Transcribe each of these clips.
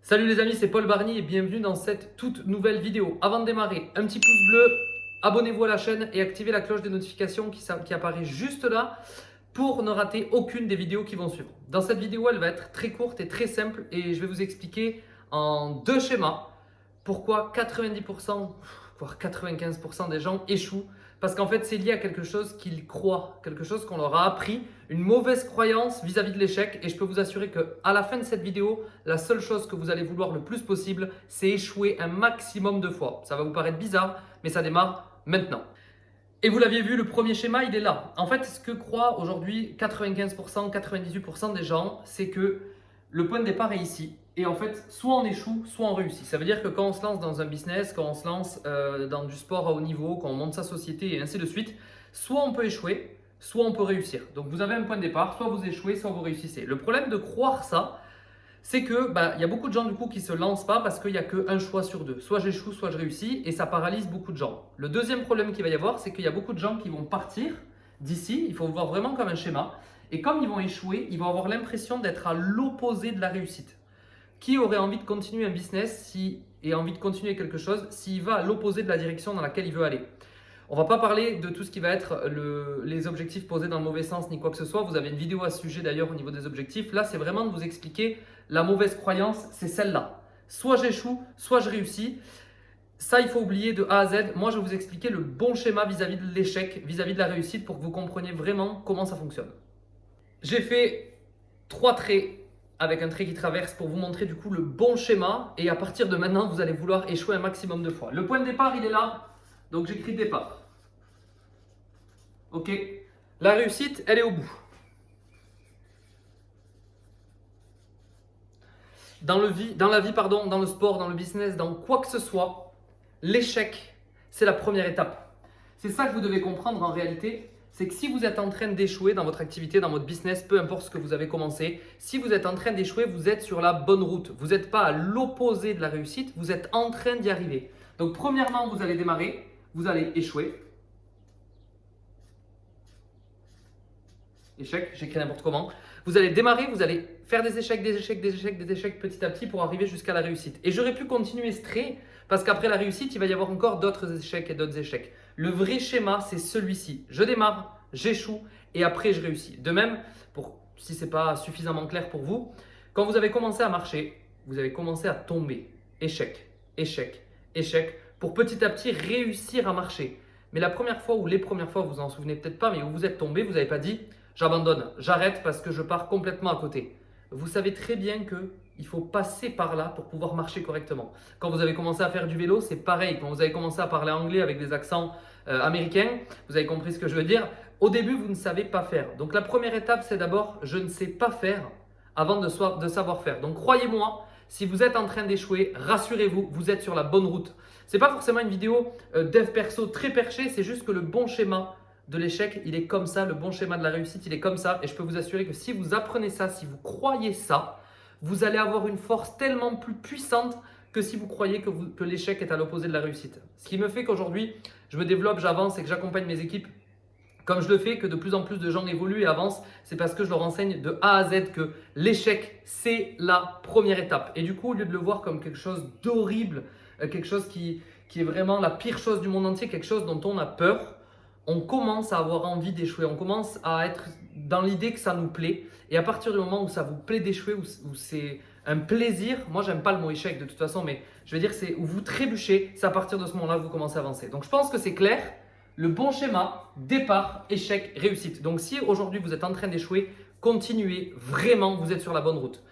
Salut les amis, c'est Paul Barny et bienvenue dans cette toute nouvelle vidéo. Avant de démarrer, un petit pouce bleu, abonnez-vous à la chaîne et activez la cloche des notifications qui apparaît juste là pour ne rater aucune des vidéos qui vont suivre. Dans cette vidéo, elle va être très courte et très simple et je vais vous expliquer en deux schémas pourquoi 90%, voire 95% des gens échouent. Parce qu'en fait, c'est lié à quelque chose qu'ils croient, quelque chose qu'on leur a appris, une mauvaise croyance vis-à-vis de l'échec. Et je peux vous assurer qu'à la fin de cette vidéo, la seule chose que vous allez vouloir le plus possible, c'est échouer un maximum de fois. Ça va vous paraître bizarre, mais ça démarre maintenant. Et vous l'aviez vu, le premier schéma, il est là. En fait, ce que croient aujourd'hui 95%, 98% des gens, c'est que le point de départ est ici. Et en fait, soit on échoue, soit on réussit. Ça veut dire que quand on se lance dans un business, quand on se lance dans du sport à haut niveau, quand on monte sa société et ainsi de suite, soit on peut échouer, soit on peut réussir. Donc vous avez un point de départ, soit vous échouez, soit vous réussissez. Le problème de croire ça, c'est que y a beaucoup de gens du coup qui se lancent pas parce qu'il n'y a qu'un choix sur deux. Soit j'échoue, soit je réussis et ça paralyse beaucoup de gens. Le deuxième problème qu'il va y avoir, c'est qu'il y a beaucoup de gens qui vont partir d'ici, il faut le voir vraiment comme un schéma, et comme ils vont échouer, ils vont avoir l'impression d'être à l'opposé de la réussite. Qui aurait envie de continuer un business et envie de continuer quelque chose s'il va à l'opposé de la direction dans laquelle il veut aller? On ne va pas parler de tout ce qui va être les objectifs posés dans le mauvais sens ni quoi que ce soit. Vous avez une vidéo à ce sujet d'ailleurs au niveau des objectifs. Là, c'est vraiment de vous expliquer la mauvaise croyance, c'est celle-là. Soit j'échoue, soit je réussis. Ça, il faut oublier de A à Z. Moi, je vais vous expliquer le bon schéma vis-à-vis de l'échec, vis-à-vis de la réussite pour que vous compreniez vraiment comment ça fonctionne. J'ai fait 3 traits avec un trait qui traverse pour vous montrer du coup le bon schéma. Et à partir de maintenant, vous allez vouloir échouer un maximum de fois. Le point de départ, il est là. Donc j'écris départ. Ok. La réussite, elle est au bout. Dans la vie, dans le sport, dans le business, dans quoi que ce soit, l'échec, c'est la première étape. C'est ça que vous devez comprendre en réalité. C'est que si vous êtes en train d'échouer dans votre activité, dans votre business, peu importe ce que vous avez commencé, si vous êtes en train d'échouer, vous êtes sur la bonne route. Vous n'êtes pas à l'opposé de la réussite, vous êtes en train d'y arriver. Donc premièrement, vous allez démarrer, vous allez échouer. Échec, j'écris n'importe comment. Vous allez démarrer, vous allez faire des échecs, des échecs, des échecs, des échecs petit à petit pour arriver jusqu'à la réussite. Et j'aurais pu continuer ce trait parce qu'après la réussite, il va y avoir encore d'autres échecs et d'autres échecs. Le vrai schéma, c'est celui-ci. Je démarre, j'échoue et après je réussis. De même, si ce n'est pas suffisamment clair pour vous, quand vous avez commencé à marcher, vous avez commencé à tomber. Échec, échec, échec, pour petit à petit réussir à marcher. Mais la première fois ou les premières fois, vous en souvenez peut-être pas, mais où vous êtes tombé, vous n'avez pas dit j'abandonne, j'arrête parce que je pars complètement à côté. Vous savez très bien qu'il faut passer par là pour pouvoir marcher correctement. Quand vous avez commencé à faire du vélo, c'est pareil. Quand vous avez commencé à parler anglais avec des accents américains, vous avez compris ce que je veux dire. Au début, vous ne savez pas faire. Donc la première étape, c'est d'abord je ne sais pas faire avant de savoir faire. Donc croyez-moi, si vous êtes en train d'échouer, rassurez-vous, vous êtes sur la bonne route. Ce n'est pas forcément une vidéo dev perso très perchée, c'est juste que le bon schéma de l'échec, il est comme ça, le bon schéma de la réussite, il est comme ça. Et je peux vous assurer que si vous apprenez ça, si vous croyez ça, vous allez avoir une force tellement plus puissante que si vous croyez que l'échec est à l'opposé de la réussite. Ce qui me fait qu'aujourd'hui, je me développe, j'avance et que j'accompagne mes équipes comme je le fais, que de plus en plus de gens évoluent et avancent, c'est parce que je leur enseigne de A à Z que l'échec, c'est la première étape. Et du coup, au lieu de le voir comme quelque chose d'horrible, quelque chose qui est vraiment la pire chose du monde entier, quelque chose dont on a peur, on commence à avoir envie d'échouer, on commence à être dans l'idée que ça nous plaît. Et à partir du moment où ça vous plaît d'échouer, où c'est un plaisir, moi j'aime pas le mot échec de toute façon, mais je veux dire c'est où vous trébuchez, c'est à partir de ce moment-là que vous commencez à avancer. Donc je pense que c'est clair, le bon schéma, départ, échec, réussite. Donc si aujourd'hui vous êtes en train d'échouer, continuez, vraiment vous êtes sur la bonne route.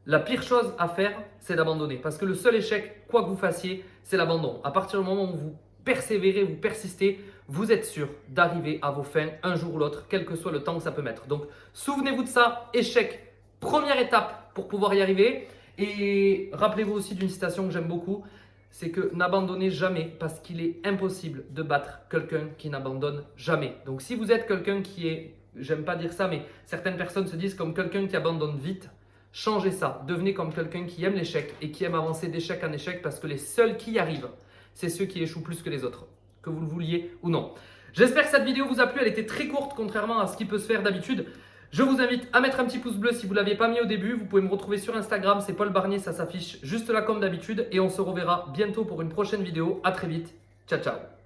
La pire chose à faire, c'est d'abandonner. Parce que le seul échec, quoi que vous fassiez, c'est l'abandon. À partir du moment où vous persévérez, vous persistez, vous êtes sûr d'arriver à vos fins un jour ou l'autre, quel que soit le temps que ça peut mettre. Donc, souvenez-vous de ça, échec, première étape pour pouvoir y arriver. Et rappelez-vous aussi d'une citation que j'aime beaucoup, c'est que n'abandonnez jamais parce qu'il est impossible de battre quelqu'un qui n'abandonne jamais. Donc, si vous êtes quelqu'un qui est, j'aime pas dire ça, mais certaines personnes se disent comme quelqu'un qui abandonne vite, changez ça. Devenez comme quelqu'un qui aime l'échec et qui aime avancer d'échec en échec parce que les seuls qui y arrivent, c'est ceux qui échouent plus que les autres, que vous le vouliez ou non. J'espère que cette vidéo vous a plu, elle était très courte contrairement à ce qui peut se faire d'habitude. Je vous invite à mettre un petit pouce bleu si vous ne l'aviez pas mis au début. Vous pouvez me retrouver sur Instagram, c'est Paul Barnier, ça s'affiche juste là comme d'habitude. Et on se reverra bientôt pour une prochaine vidéo. À très vite. Ciao, ciao.